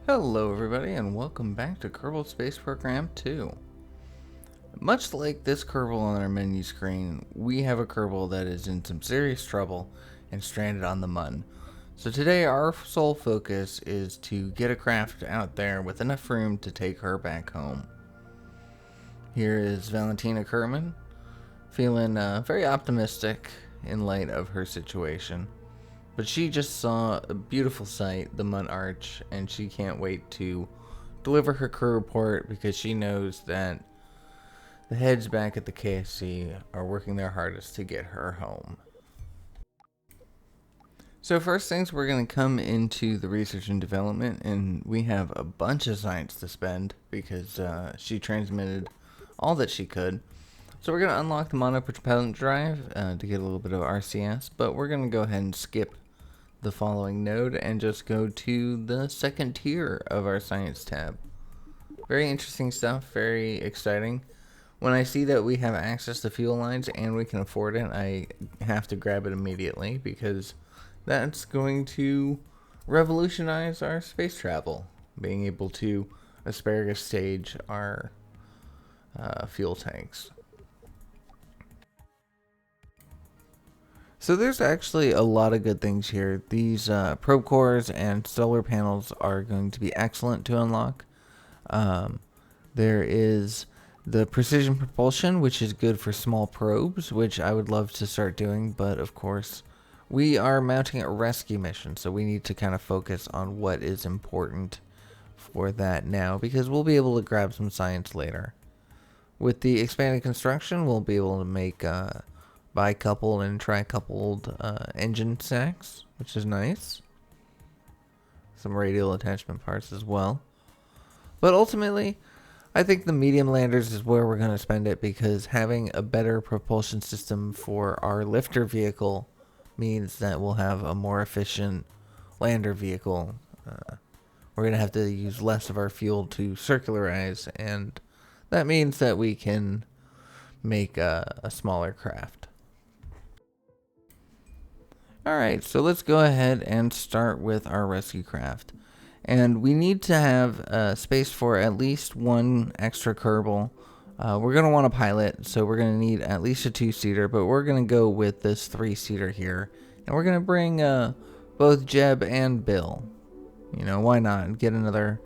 Hello everybody and welcome back to Kerbal Space Program 2. Much like this Kerbal on our menu screen, we have a Kerbal that is in some serious trouble and stranded on the Mun. So today our sole focus is to get a craft out there with enough room to take her back home. Here is Valentina Kerman, feeling very optimistic in light of her situation. But she just saw a beautiful sight, the Mun Arch, and she can't wait to deliver her crew report because she knows that the heads back at the KSC are working their hardest to get her home. So first things, we're going to come into the research and development, and we have a bunch of science to spend because she transmitted all that she could. So we're going to unlock the monopropellant drive to get a little bit of RCS, but we're going to go ahead and skip the following node and just go to the second tier of our science tab. Very interesting stuff, very exciting. When I see that we have access to fuel lines and we can afford it, I have to grab it immediately because that's going to revolutionize our space travel, being able to asparagus stage our fuel tanks. So there's actually a lot of good things here. These probe cores and solar panels are going to be excellent to unlock. There is the precision propulsion, which is good for small probes, which I would love to start doing, but of course we are mounting a rescue mission, so we need to kind of focus on what is important for that now, because we'll be able to grab some science later. With the expanded construction, we'll be able to make bi-coupled and tri-coupled engine stacks, which is nice. Some radial attachment parts as well. But ultimately, I think the medium landers is where we're going to spend it, because having a better propulsion system for our lifter vehicle means that we'll have a more efficient lander vehicle. We're going to have to use less of our fuel to circularize, and that means that we can make a smaller craft. Alright, so let's go ahead and start with our rescue craft. And we need to have space for at least one extra Kerbal. We're going to want a pilot, so we're going to need at least a 2-seater, but we're going to go with this 3-seater here. And we're going to bring both Jeb and Bill. You know, why not? Get another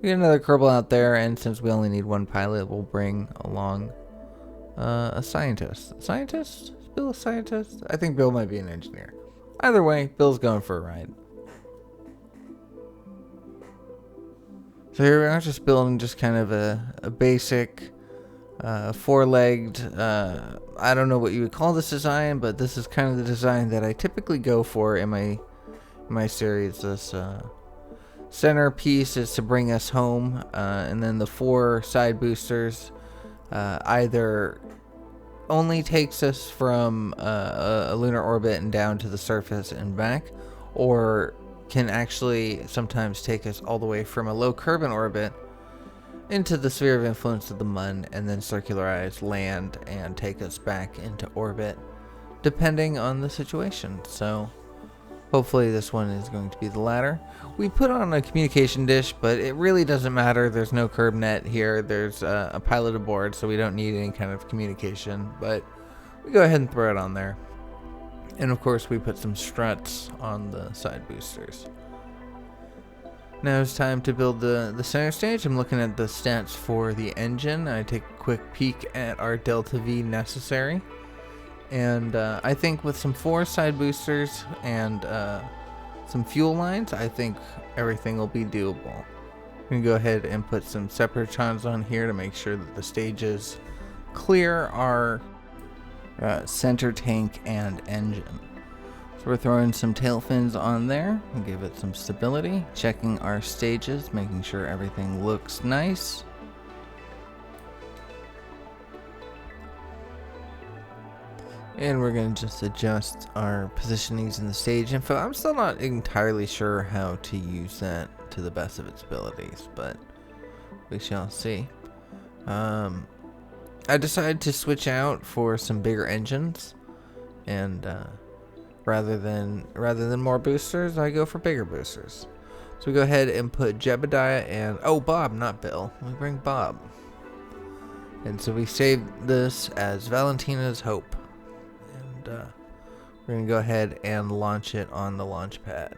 Kerbal out there, and since we only need one pilot, we'll bring along a scientist. A scientist? Is Bill a scientist? I think Bill might be an engineer. Either way, Bill's going for a ride. So here we are, just building just kind of a basic four-legged, I don't know what you would call this design, but this is kind of the design that I typically go for in my series. This center piece is to bring us home, and then the 4 side boosters either only takes us from a lunar orbit and down to the surface and back, or can actually sometimes take us all the way from a low Kerbin orbit into the sphere of influence of the Mun, and then circularize, land, and take us back into orbit, depending on the situation. So hopefully this one is going to be the latter. We put on a communication dish, but it really doesn't matter. There's no curb net here. There's a pilot aboard, so we don't need any kind of communication, but we go ahead and throw it on there. And of course we put some struts on the side boosters. Now it's time to build the center stage. I'm looking at the stats for the engine. I take a quick peek at our Delta V necessary. And I think with some 4 side boosters and some fuel lines, I think everything will be doable. I'm going to go ahead and put some separatrons on here to make sure that the stages clear our center tank and engine. So we're throwing some tail fins on there and give it some stability. Checking our stages, making sure everything looks nice. And we're going to just adjust our positionings in the stage info. I'm still not entirely sure how to use that to the best of its abilities, but we shall see. I decided to switch out for some bigger engines, and rather than more boosters, I go for bigger boosters. So we go ahead and put Jebediah and... Oh, Bob, not Bill. We bring Bob. And so we save this as Valentina's Hope. And we're going to go ahead and launch it on the launch pad.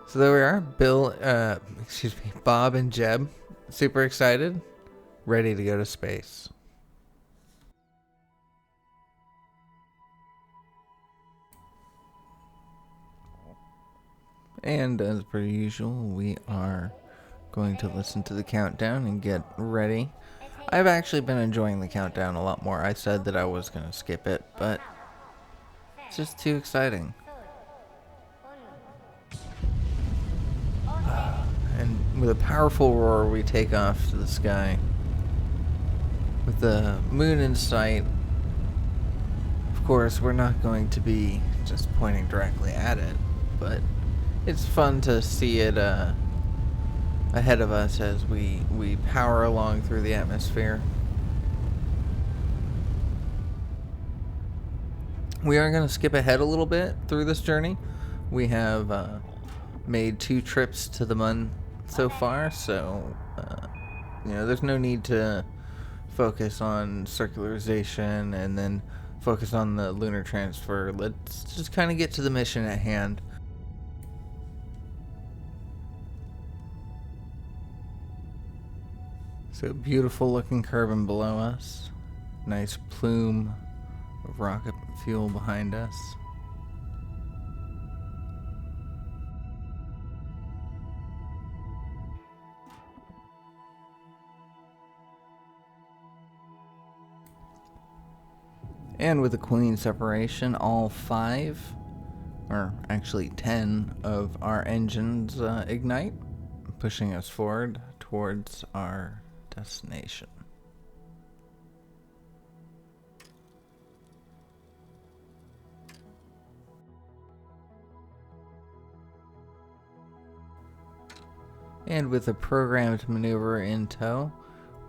So there we are. Bob and Jeb. Super excited. Ready to go to space. And as per usual, we are going to listen to the countdown and get ready. I've actually been enjoying the countdown a lot more. I said that I was going to skip it, but it's just too exciting. And with a powerful roar, we take off to the sky. With the moon in sight, of course, we're not going to be just pointing directly at it, but it's fun to see it ahead of us as we power along through the atmosphere. We are going to skip ahead a little bit through this journey. We have made 2 trips to the moon so far, so there's no need to focus on circularization and then focus on the lunar transfer. Let's just kind of get to the mission at hand. So beautiful looking Kerbin below us. Nice plume of rocket fuel behind us. And with the clean separation, all 5, or actually 10 of our engines ignite, pushing us forward towards our destination. And with a programmed maneuver in tow,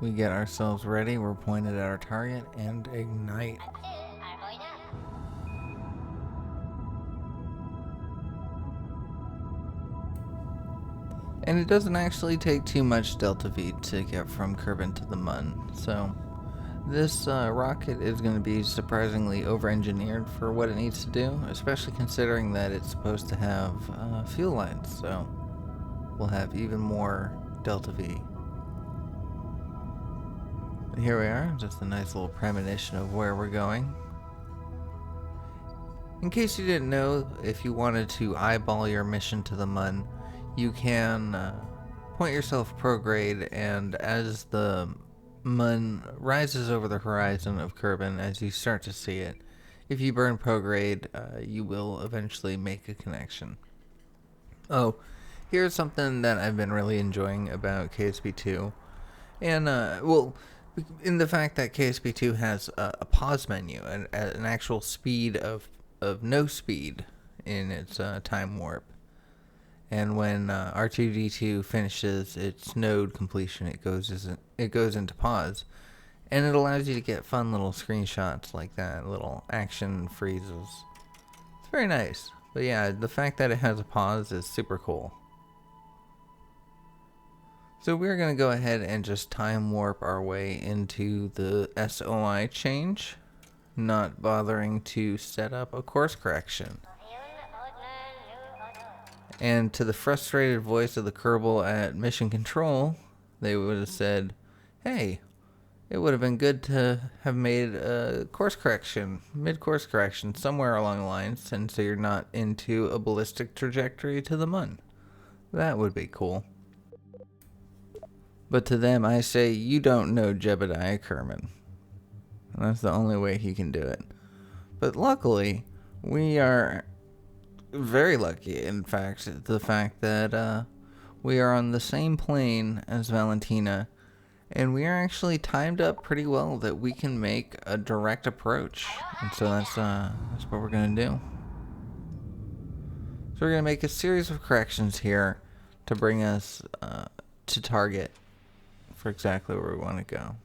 we get ourselves ready. We're pointed at our target and ignite. And it doesn't actually take too much Delta V to get from Kerbin to the Mun, so this rocket is going to be surprisingly over-engineered for what it needs to do, especially considering that it's supposed to have fuel lines, so we'll have even more Delta V. Here we are, just a nice little premonition of where we're going. In case you didn't know, if you wanted to eyeball your mission to the Mun, you can point yourself prograde, and as the Mun rises over the horizon of Kerbin, as you start to see it, if you burn prograde, you will eventually make a connection. Oh, here's something that I've been really enjoying about KSP2, and in the fact that KSP2 has a pause menu, an actual speed of no speed in its time warp. And when R2-D2 finishes its node completion, it goes into pause, and it allows you to get fun little screenshots like that, little action freezes. It's very nice. But yeah, the fact that it has a pause is super cool. So we're going to go ahead and just time warp our way into the SOI change, not bothering to set up a course correction. And to the frustrated voice of the Kerbal at Mission Control, they would have said, hey, it would have been good to have made a course correction, mid-course correction, somewhere along the lines, and so you're not into a ballistic trajectory to the Mun. That would be cool. But to them, I say, you don't know Jebediah Kerman. And that's the only way he can do it. But luckily, we are very lucky, in fact, the fact that we are on the same plane as Valentina, and we are actually timed up pretty well that we can make a direct approach. And so that's what we're going to do. So we're going to make a series of corrections here to bring us to target for exactly where we want to go.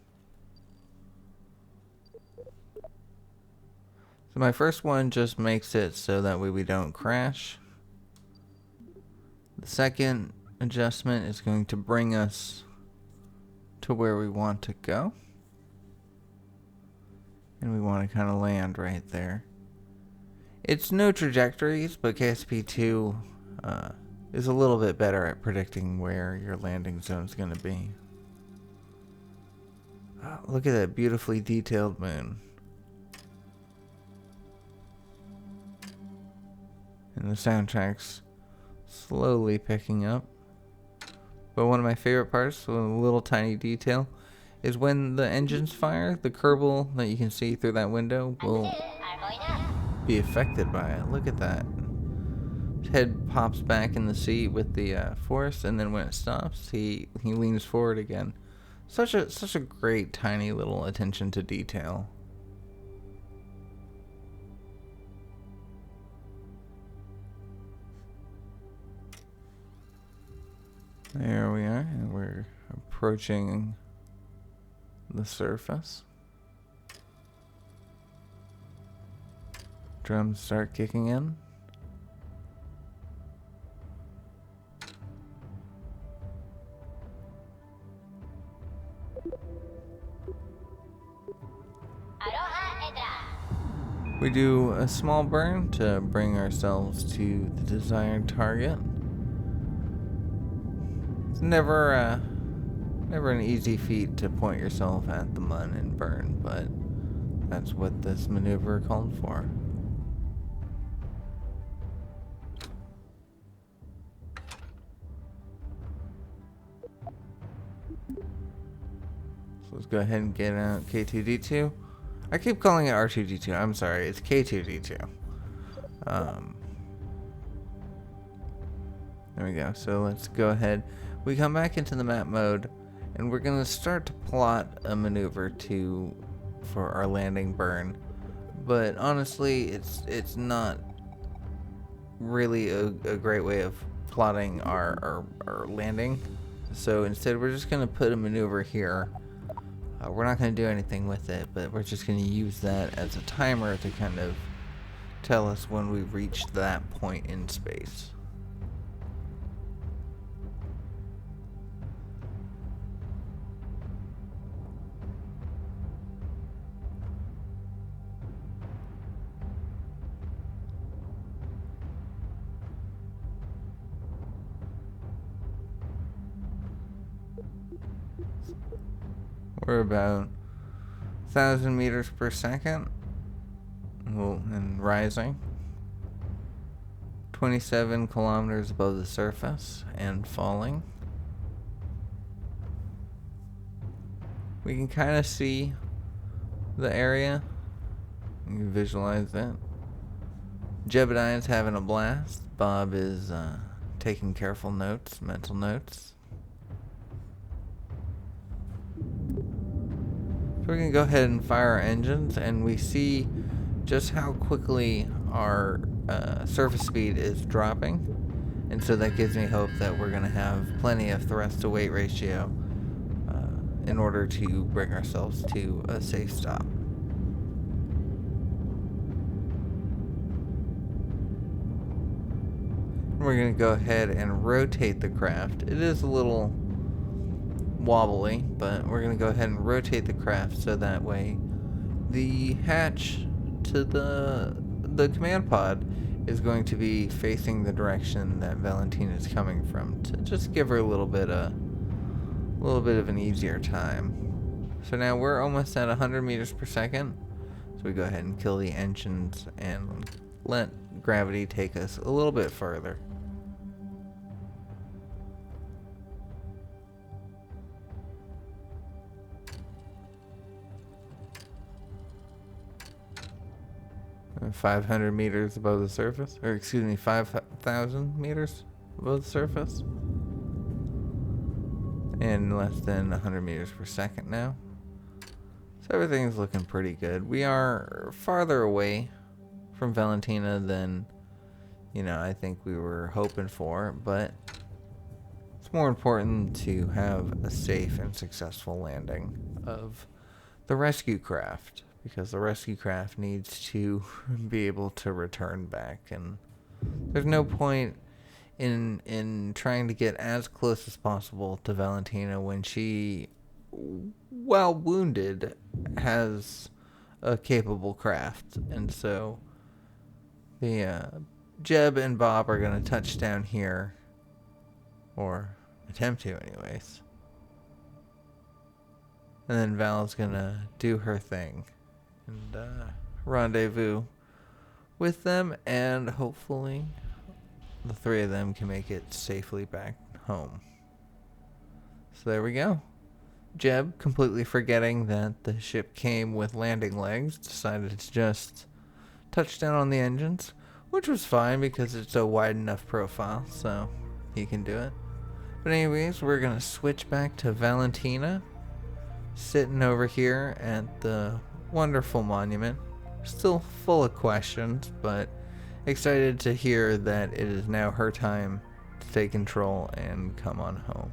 So my first one just makes it so that way we don't crash. The second adjustment is going to bring us to where we want to go. And we want to kind of land right there. It's no trajectories, but KSP2 is a little bit better at predicting where your landing zone is going to be. Oh, look at that beautifully detailed moon. And the soundtrack's slowly picking up. But one of my favorite parts, with a little tiny detail, is when the engines fire, the Kerbal that you can see through that window will be affected by it. Look at that. His head pops back in the seat with the force, and then when it stops, he leans forward again. Such a great tiny little attention to detail. There we are, and we're approaching the surface. Drums start kicking in. We do a small burn to bring ourselves to the desired target. It's never an easy feat to point yourself at the mun and burn, but that's what this maneuver called for. So let's go ahead and get out K2D2. I keep calling it R2D2. I'm sorry, it's K2D2. There we go. So let's go ahead. We come back into the map mode, and we're gonna start to plot a maneuver for our landing burn. But honestly, it's not really a great way of plotting our landing. So instead, we're just gonna put a maneuver here. We're not going to do anything with it, but we're just going to use that as a timer to kind of tell us when we've reached that point in space. We're about 1,000 meters per second, and rising. 27 kilometers above the surface and falling. We can kind of see the area. You can visualize it. Jebediah's having a blast. Bob is taking careful notes, mental notes. So we can go ahead and fire our engines, and we see just how quickly our surface speed is dropping. And so that gives me hope that we're going to have plenty of thrust to weight ratio in order to bring ourselves to a safe stop. We're going to go ahead and rotate the craft. It is a little wobbly, but we're going to go ahead and rotate the craft so that way the hatch to the command pod is going to be facing the direction that Valentina is coming from, to just give her a little bit of an easier time. So now we're almost at 100 meters per second, so we go ahead and kill the engines and let gravity take us a little bit further. And 500 meters above the surface, or excuse me, 5,000 meters above the surface, and less than 100 meters per second now. So everything's looking pretty good. We are farther away from Valentina than, I think we were hoping for, but it's more important to have a safe and successful landing of the rescue craft, because the rescue craft needs to be able to return back, and there's no point in trying to get as close as possible to Valentina when she, while wounded, has a capable craft. And so the Jeb and Bob are going to touch down here, or attempt to anyways. And then Val's going to do her thing and rendezvous with them, and hopefully the three of them can make it safely back home. So there we go. Jeb, completely forgetting that the ship came with landing legs, decided to just touch down on the engines, which was fine because it's a wide enough profile, so he can do it. But anyways, we're going to switch back to Valentina, sitting over here at the wonderful monument. Still full of questions, but excited to hear that it is now her time to take control and come on home.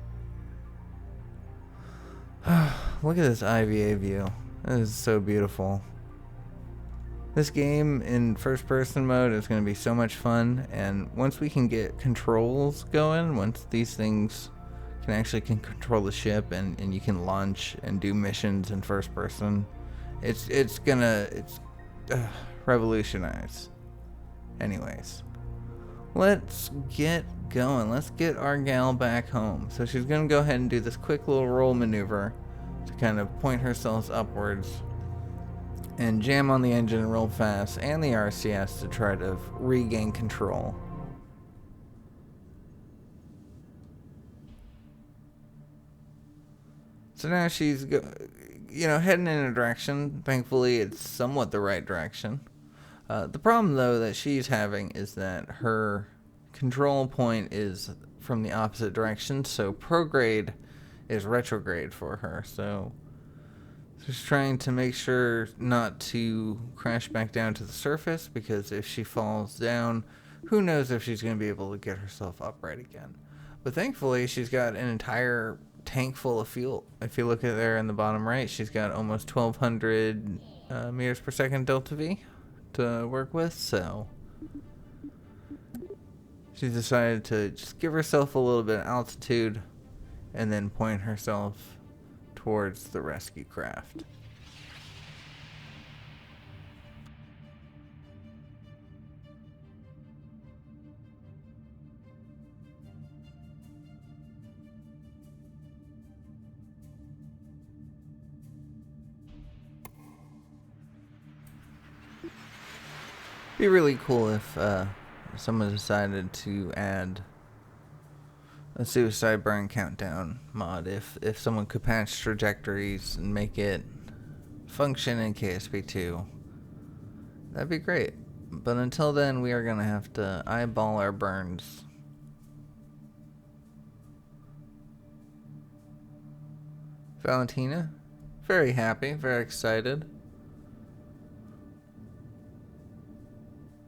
Look at this IVA view. This is so beautiful. This game in first person mode is going to be so much fun, and once we can get controls going, once these things can actually control the ship and you can launch and do missions in first person, it's gonna revolutionize. Anyways, let's get going. Let's get our gal back home. So she's gonna go ahead and do this quick little roll maneuver to kind of point herself upwards and jam on the engine real fast and the RCS to try to regain control. So now she's heading in a direction. Thankfully, it's somewhat the right direction. The problem, though, that she's having is that her control point is from the opposite direction, so prograde is retrograde for her. So she's trying to make sure not to crash back down to the surface, because if she falls down, who knows if she's going to be able to get herself upright again. But thankfully, she's got an entire tank full of fuel. If you look at there in the bottom right, she's got almost 1,200 meters per second delta V to work with, so she decided to just give herself a little bit of altitude and then point herself towards the rescue craft. Be really cool if someone decided to add a suicide burn countdown mod. If someone could patch trajectories and make it function in KSP2, that'd be great. But until then, we are gonna have to eyeball our burns. Valentina, very happy, very excited.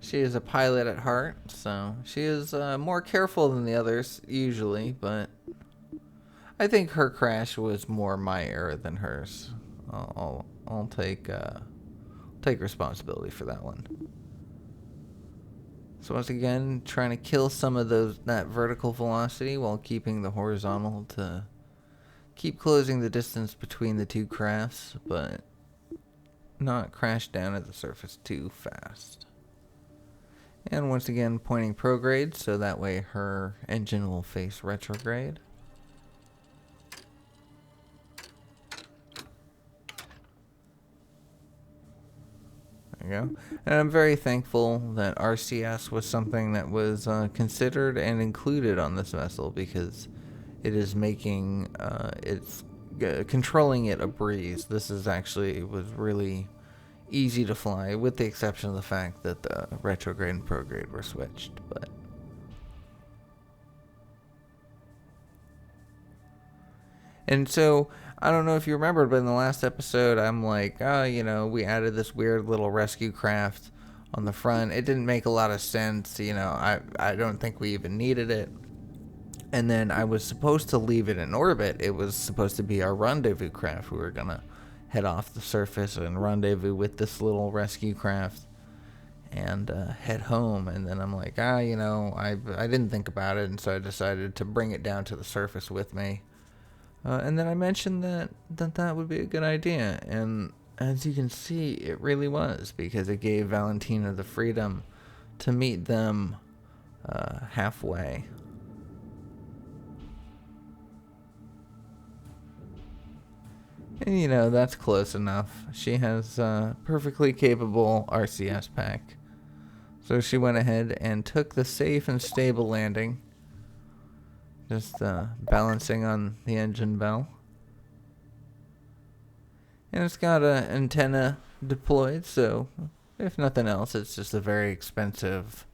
She is a pilot at heart, so she is more careful than the others usually, but I think her crash was more my error than hers. I'll take responsibility for that one. So once again, trying to kill some of that vertical velocity while keeping the horizontal to keep closing the distance between the two crafts, but not crash down at the surface too fast. And once again, pointing prograde, so that way her engine will face retrograde. There you go. And I'm very thankful that RCS was something that was considered and included on this vessel, because it is making controlling it a breeze. This was really easy to fly, with the exception of the fact that the retrograde and prograde were switched. But and so I don't know if you remember, but in the last episode, I'm like, we added this weird little rescue craft on the front. It didn't make a lot of sense. I don't think we even needed it. And then I was supposed to leave it in orbit. It was supposed to be our rendezvous craft. We were gonna head off the surface and rendezvous with this little rescue craft. and head home. And then I'm like, you know, I didn't think about it, and so I decided to bring it down to the surface with me. And then I mentioned that would be a good idea, and as you can see, it really was, because it gave Valentina the freedom to meet them halfway. And you know, that's close enough. She has a perfectly capable RCS pack. So she went ahead and took the safe and stable landing. Just balancing on the engine bell. And it's got an antenna deployed, so if nothing else, it's just a very expensive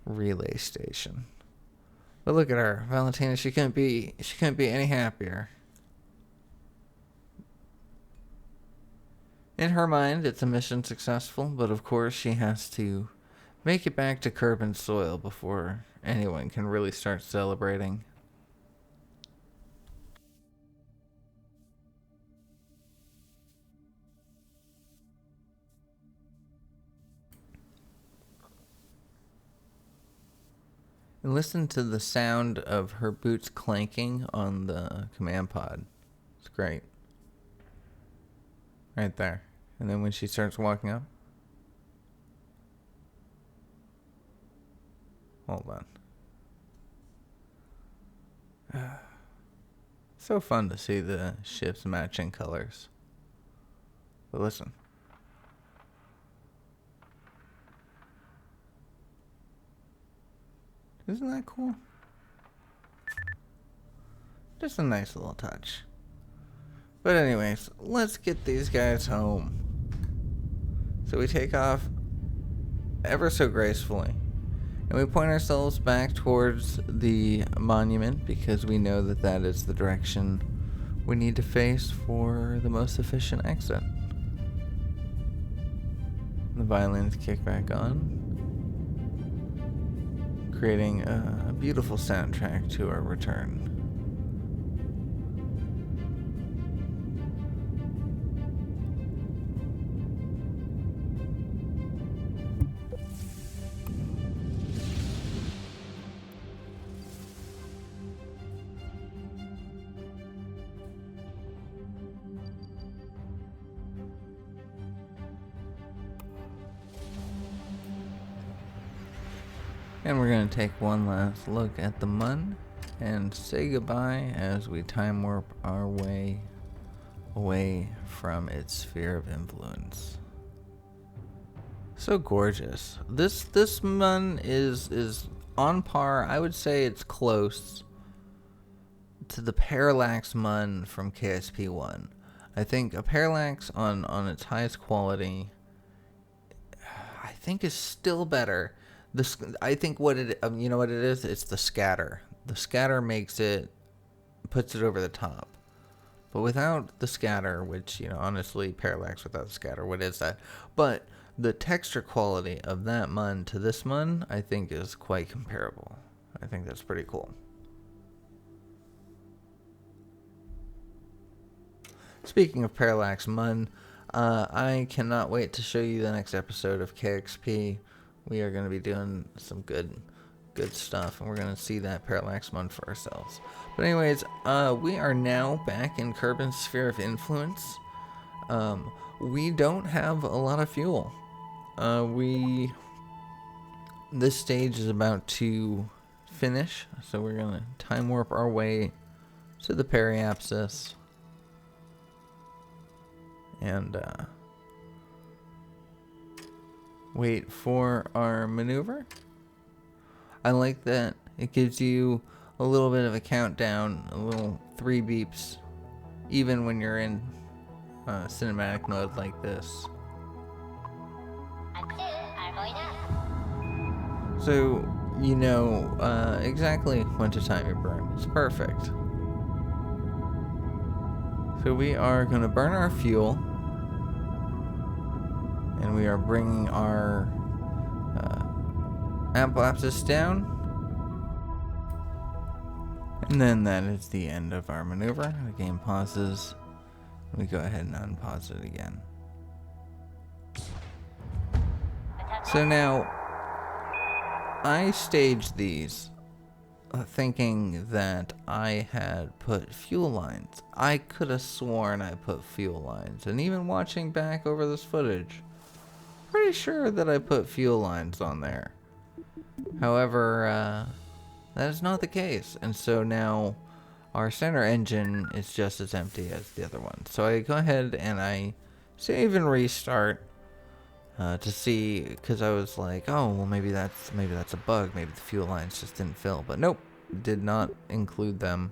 relay station. But look at her, Valentina. She couldn't be any happier. In her mind, it's a mission successful, but of course she has to make it back to Kerbin's soil before anyone can really start celebrating. And listen to the sound of her boots clanking on the command pod. It's great. Right there. And then when she starts walking up. Hold on. So fun to see the ships matching colors. But listen. Isn't that cool? Just a nice little touch. But anyways, let's get these guys home. So we take off ever so gracefully. And we point ourselves back towards the monument, because we know that that is the direction we need to face for the most efficient exit. The violins kick back on, creating a beautiful soundtrack to our return. And we're going to take one last look at the MUN and say goodbye as we time warp our way away from its sphere of influence. So gorgeous. This MUN is on par. I would say it's close to the Parallax MUN from KSP1. I think a Parallax on its highest quality, I think, is still better. I think what it, you know what it is? It's the scatter. The scatter puts it over the top. But without the scatter, which, you know, honestly, Parallax without the scatter, what is that? But the texture quality of that MUN to this MUN, I think, is quite comparable. I think that's pretty cool. Speaking of Parallax MUN, I cannot wait to show you the next episode of KXP. We are going to be doing some good stuff, and we're going to see that Parallax MUN for ourselves. But anyways, we are now back in Kerbin's sphere of influence. We don't have a lot of fuel. This stage is about to finish, so we're going to time warp our way to the periapsis. And wait for our maneuver. I like that it gives you a little bit of a countdown, a little 3 beeps, even when you're in cinematic mode like this. So you know exactly when to time your burn. It's perfect. So we are going to burn our fuel. And we are bringing our apoapsis down. And then that is the end of our maneuver. The game pauses. We go ahead and unpause it again. So now, I staged these thinking that I had put fuel lines. I could have sworn I put fuel lines. And even watching back over this footage, pretty sure that I put fuel lines on there. However, that is not the case. And so now our center engine is just as empty as the other one. So I go ahead and I save and restart to see, because I was like, oh, well, maybe that's a bug. Maybe the fuel lines just didn't fill. But nope, did not include them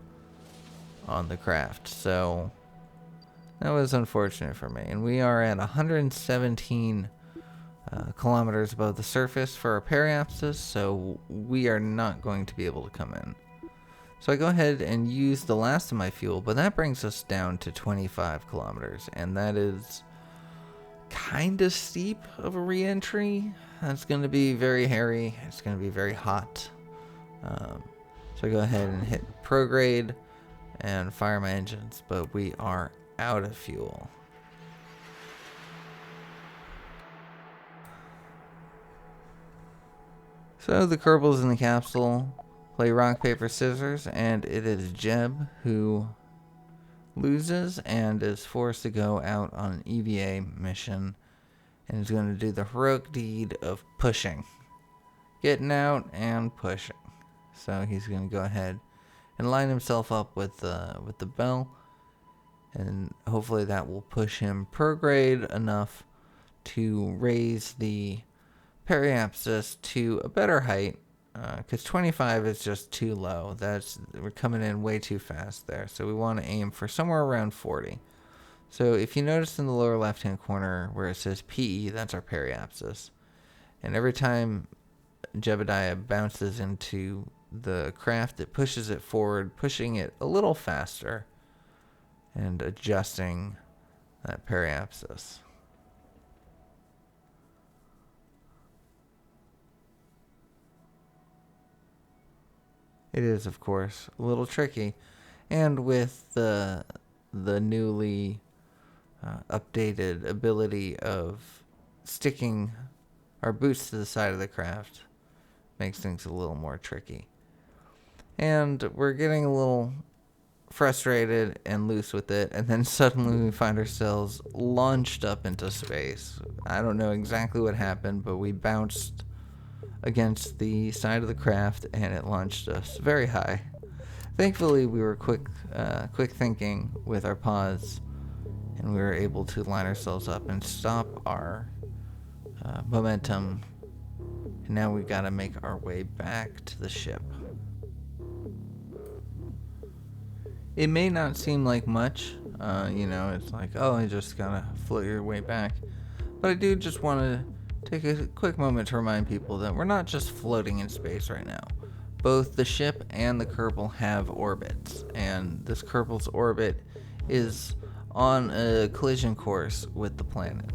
on the craft. So that was unfortunate for me. And we are at 117 kilometers above the surface for our periapsis, so we are not going to be able to come in. So I go ahead and use the last of my fuel, but that brings us down to 25 kilometers, and that is kind of steep of a re-entry. That's going to be very hairy. It's going to be very hot. So I go ahead and hit prograde and fire my engines, but we are out of fuel. So the Kerbals in the capsule play rock, paper, scissors, and it is Jeb who loses and is forced to go out on an EVA mission and is going to do the heroic deed of pushing. Getting out and pushing. So he's going to go ahead and line himself up with the bell, and hopefully that will push him prograde enough to raise the periapsis to a better height, because 25 is just too low. We're coming in way too fast there, so we want to aim for somewhere around 40. So if you notice in the lower left hand corner where it says PE, that's our periapsis, and every time Jebediah bounces into the craft, it pushes it forward, pushing it a little faster and adjusting that periapsis. It is, of course, a little tricky, and with the newly updated ability of sticking our boots to the side of the craft, makes things a little more tricky. And we're getting a little frustrated and loose with it, and then suddenly we find ourselves launched up into space. I don't know exactly what happened, but we bounced against the side of the craft and it launched us very high. Thankfully, we were quick thinking with our pause, and we were able to line ourselves up and stop our momentum. And now we've got to make our way back to the ship. It may not seem like much, it's like, oh, I just gotta float your way back. But I do just want to take a quick moment to remind people that we're not just floating in space right now. Both the ship and the Kerbal have orbits, and this Kerbal's orbit is on a collision course with the planet.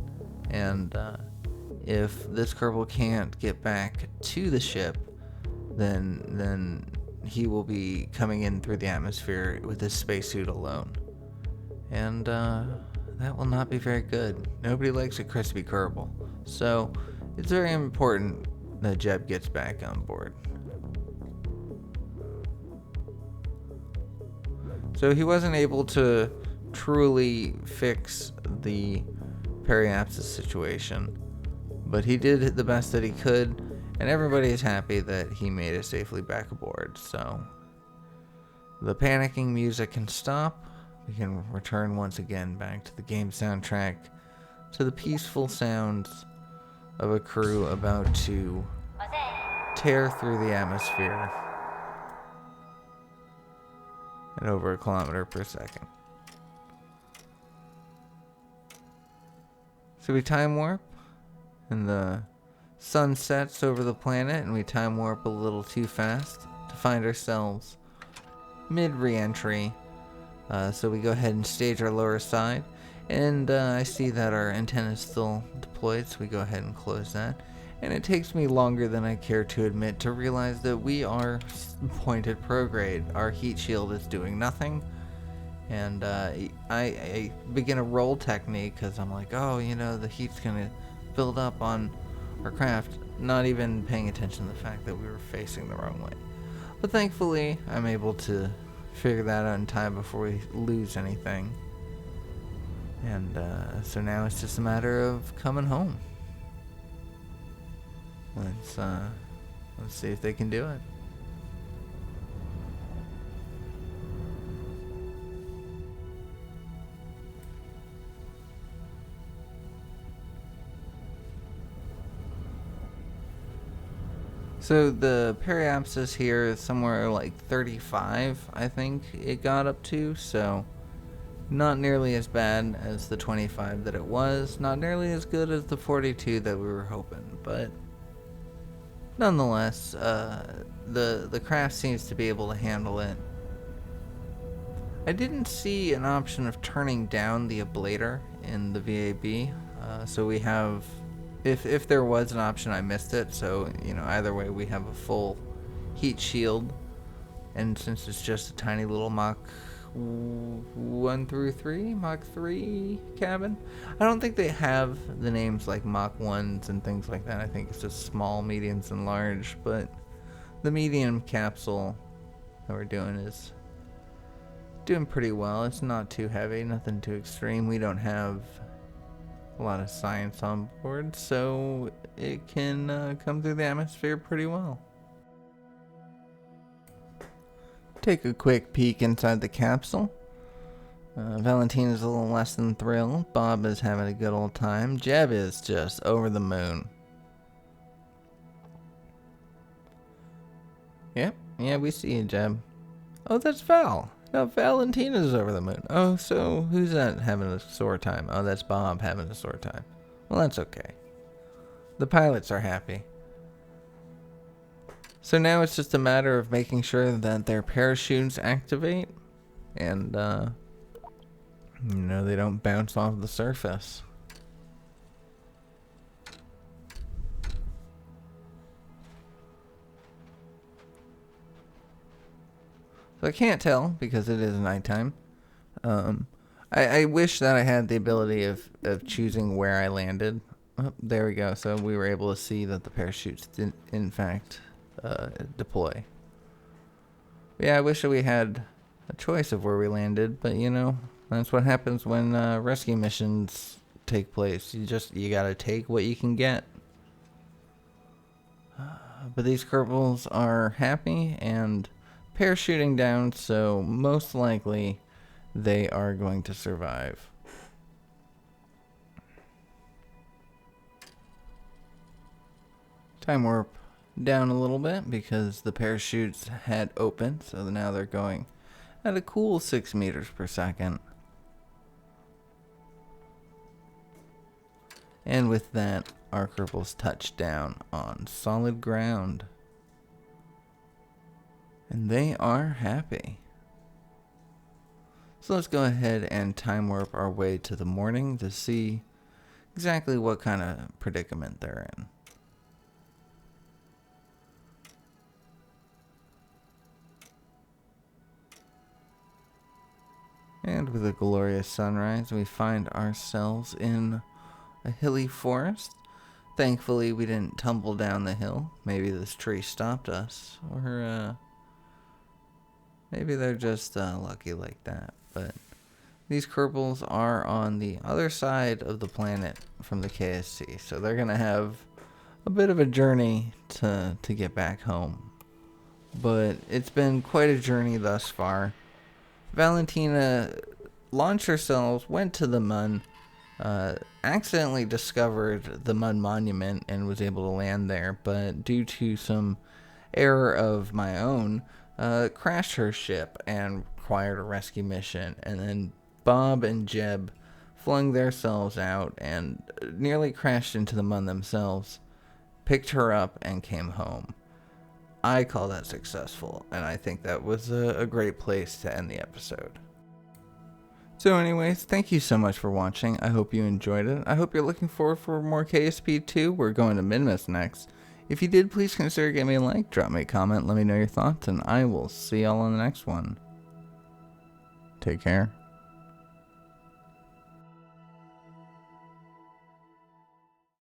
And if this Kerbal can't get back to the ship, then he will be coming in through the atmosphere with his spacesuit alone. And that will not be very good. Nobody likes a crispy Kerbal. So it's very important that Jeb gets back on board. So he wasn't able to truly fix the periapsis situation, but he did the best that he could, and everybody is happy that he made it safely back aboard. So the panicking music can stop. We can return once again back to the game soundtrack, to the peaceful sounds of a crew about to tear through the atmosphere at over 1 kilometer per second. So we time warp, and the sun sets over the planet, and we time warp a little too fast to find ourselves mid re-entry. So we go ahead and stage our lower side, and I see that our antenna is still deployed, so we go ahead and close that. And it takes me longer than I care to admit to realize that we are pointed prograde. Our heat shield is doing nothing, and I begin a roll technique because I'm like, oh, the heat's gonna build up on our craft, not even paying attention to the fact that we were facing the wrong way. But thankfully, I'm able to figure that out in time before we lose anything. And so now it's just a matter of coming home. Let's see if they can do it. So the periapsis here is somewhere like 35, I think it got up to, so not nearly as bad as the 25 that it was, not nearly as good as the 42 that we were hoping, but nonetheless, the craft seems to be able to handle it. I didn't see an option of turning down the ablator in the VAB, so we have, if there was an option, I missed it, so, you know, either way we have a full heat shield, and since it's just a tiny little Mach 1 through 3, Mach 3 cabin, I don't think they have the names like Mach 1s and things like that. I think it's just small, mediums, and large, but the medium capsule that we're doing is doing pretty well. It's not too heavy, nothing too extreme. We don't have a lot of science on board, so it can come through the atmosphere pretty well. Take a quick peek inside the capsule. Valentina's a little less than thrilled. Bob is having a good old time. Jeb is just over the moon. Yep, yeah, we see you, Jeb. Oh, that's Val. No, Valentina's over the moon. Oh, so who's that having a sore time? Oh, that's Bob having a sore time. Well, that's okay. The pilots are happy. So now it's just a matter of making sure that their parachutes activate and, you know, they don't bounce off the surface. So I can't tell because it is nighttime. I wish that I had the ability of choosing where I landed. Oh, there we go. So we were able to see that the parachutes did, in fact, deploy. But yeah, I wish that we had a choice of where we landed, but you know, that's what happens when rescue missions take place. You gotta take what you can get. But these Kerbals are happy and parachuting down, so most likely they are going to survive. Time warp down a little bit because the parachutes had opened, so now they're going at a cool 6 meters per second. And with that, our Kerbals touch down on solid ground. And they are happy. So let's go ahead and time warp our way to the morning to see exactly what kind of predicament they're in. And with a glorious sunrise, we find ourselves in a hilly forest. Thankfully, we didn't tumble down the hill. Maybe this tree stopped us, or maybe they're just lucky like that. But these Kerbals are on the other side of the planet from the KSC, so they're gonna have a bit of a journey to get back home. But it's been quite a journey thus far. Valentina launched herself, went to the Mun, accidentally discovered the Mun Monument and was able to land there, but due to some error of my own, crashed her ship and required a rescue mission. And then Bob and Jeb flung themselves out and nearly crashed into the Mun themselves, picked her up, and came home. I call that successful, and I think that was a great place to end the episode. So anyways, thank you so much for watching. I hope you enjoyed it. I hope you're looking forward for more KSP2. We're going to MINTZ next. If you did, please consider giving me a like, drop me a comment, let me know your thoughts, and I will see y'all on the next one. Take care.